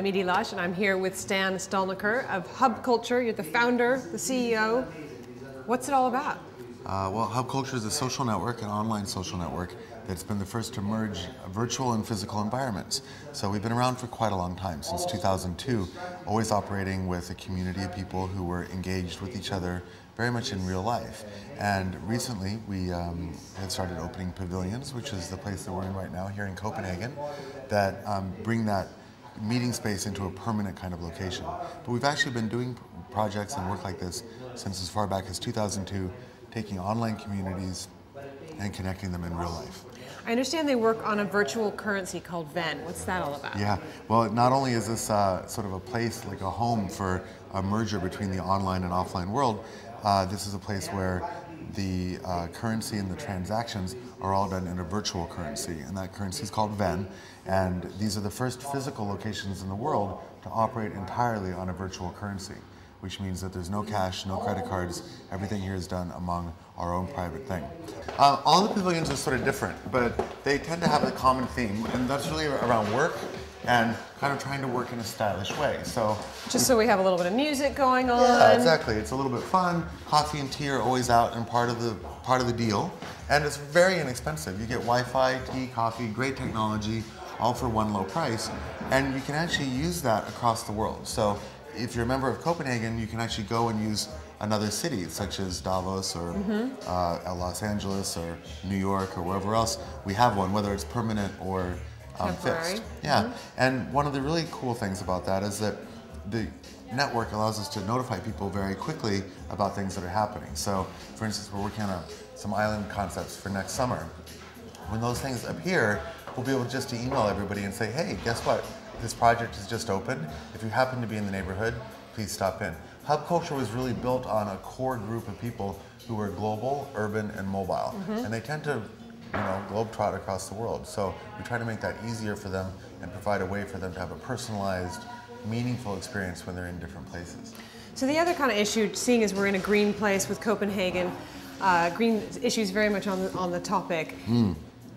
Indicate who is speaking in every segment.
Speaker 1: I'm Edie Lush, and I'm here with Stan Stalnaker of Hub Culture. You're the founder, the CEO. What's it all about?
Speaker 2: Well, Hub Culture is a social network, an online social network that's been the first to merge virtual and physical environments. So we've been around for quite a long time, since 2002, always operating with a community of people who were engaged with each other very much in real life. And recently we have started opening pavilions, which is the place that we're in right now here in Copenhagen, that bring that meeting space into a permanent kind of location. But we've actually been doing projects and work like this since as far back as 2002, taking online communities and connecting them in real life.
Speaker 1: I understand they work on a virtual currency called Ven. What's that all about?
Speaker 2: Yeah, well, not only is this sort of a place, like a home for a merger between the online and offline world, this is a place where the currency and the transactions are all done in a virtual currency, and that currency is called Ven, and these are the first physical locations in the world to operate entirely on a virtual currency, which means that there's no cash, no credit cards. Everything here is done among our own private thing. All the pavilions are sort of different, but they tend to have a common theme, and that's really around work and kind of trying to work in a stylish way. So
Speaker 1: just so we have a little bit of music going on.
Speaker 2: Yeah, exactly. It's a little bit fun. Coffee and tea are always out and part of the deal, and it's very inexpensive. You get Wi-Fi, tea, coffee, great technology, all for one low price, and you can actually use that across the world. So if you're a member of Copenhagen, you can actually go and use another city, such as Davos or Los Angeles or New York or wherever else. We have one, whether it's permanent or fixed. Yeah, and one of the really cool things about that is that the network allows us to notify people very quickly about things that are happening. So, for instance, we're working on some island concepts for next summer. When those things appear, we'll be able just to email everybody and say, hey, guess what? This project is just opened. If you happen to be in the neighborhood, please stop in. Hub Culture was really built on a core group of people who are global, urban, and mobile. And they tend to globetrot across the world. So we try to make that easier for them and provide a way for them to have a personalized, meaningful experience when they're in different places.
Speaker 1: So the other kind of issue, seeing as we're in a green place with Copenhagen, green issues very much on the topic.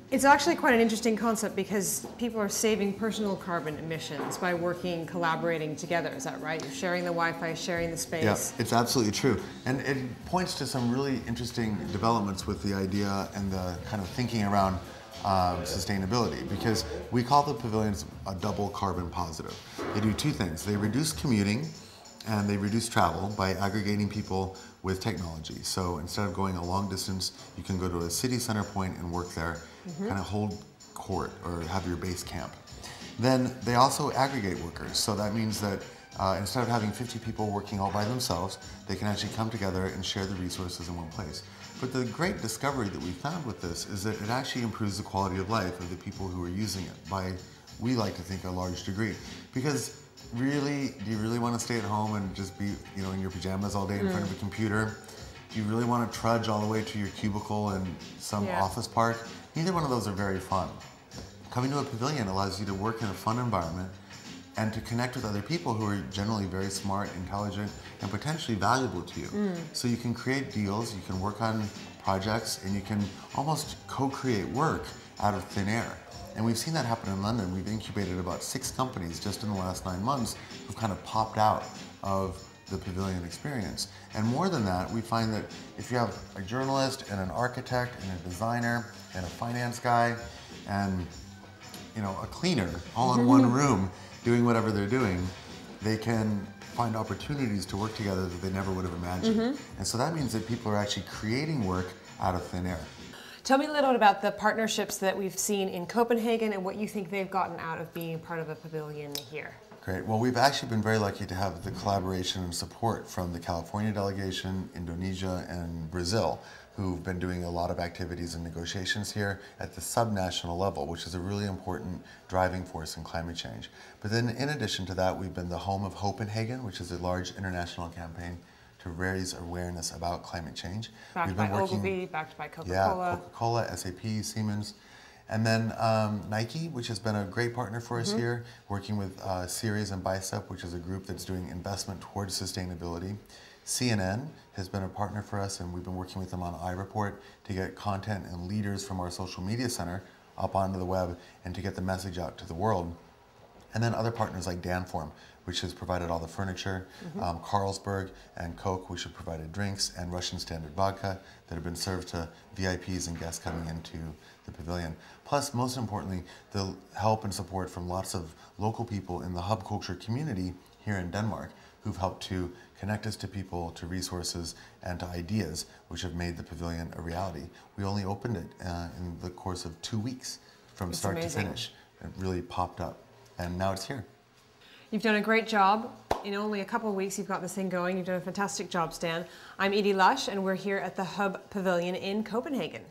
Speaker 1: It's actually quite an interesting concept because people are saving personal carbon emissions by working, collaborating together. Is that right? You're sharing the Wi-Fi, sharing the space.
Speaker 2: Yeah, it's absolutely true. And it points to some really interesting developments with the idea and the kind of thinking around sustainability, because we call the pavilions a double carbon positive. They do two things. They reduce commuting and they reduce travel by aggregating people with technology. So instead of going a long distance, you can go to a city center point and work there, kind of hold court or have your base camp. Then they also aggregate workers. So that means that instead of having 50 people working all by themselves, they can actually come together and share the resources in one place. But the great discovery that we found with this is that it actually improves the quality of life of the people who are using it by, we like to think, a large degree. Because really, do you really want to stay at home and just be, in your pajamas all day in front of a computer? Do you really want to trudge all the way to your cubicle in some office park? Neither one of those are very fun. Coming to a pavilion allows you to work in a fun environment and to connect with other people who are generally very smart, intelligent, and potentially valuable to you. So you can create deals, you can work on projects, and you can almost co-create work out of thin air. And we've seen that happen in London. We've incubated about 6 companies just in the last 9 months who've kind of popped out of the pavilion experience. And more than that, we find that if you have a journalist and an architect and a designer and a finance guy and a cleaner all in one room doing whatever they're doing, they can find opportunities to work together that they never would have imagined. And so that means that people are actually creating work out of thin air.
Speaker 1: Tell me a little bit about the partnerships that we've seen in Copenhagen and what you think they've gotten out of being part of a pavilion here.
Speaker 2: Great. Well, we've actually been very lucky to have the collaboration and support from the California delegation, Indonesia, and Brazil, who've been doing a lot of activities and negotiations here at the subnational level, which is a really important driving force in climate change. But then in addition to that, we've been the home of Copenhagen, which is a large international campaign to raise awareness about climate change.
Speaker 1: Backed by Ogilvy, backed by Coca-Cola.
Speaker 2: Yeah, Coca-Cola, SAP, Siemens. And then Nike, which has been a great partner for us here, working with Ceres and Bicep, which is a group that's doing investment towards sustainability. CNN has been a partner for us, and we've been working with them on iReport to get content and leaders from our social media center up onto the web and to get the message out to the world. And then other partners like Danform, which has provided all the furniture, Carlsberg and Coke, which have provided drinks, and Russian Standard Vodka that have been served to VIPs and guests coming into the pavilion. Plus, most importantly, the help and support from lots of local people in the hub culture community here in Denmark who've helped to connect us to people, to resources, and to ideas, which have made the pavilion a reality. We only opened it in the course of 2 weeks from start to finish. It really popped up, and now it's here.
Speaker 1: You've done a great job. In only a couple of weeks, you've got this thing going. You've done a fantastic job, Stan. I'm Edie Lush, and we're here at the Hub Pavilion in Copenhagen.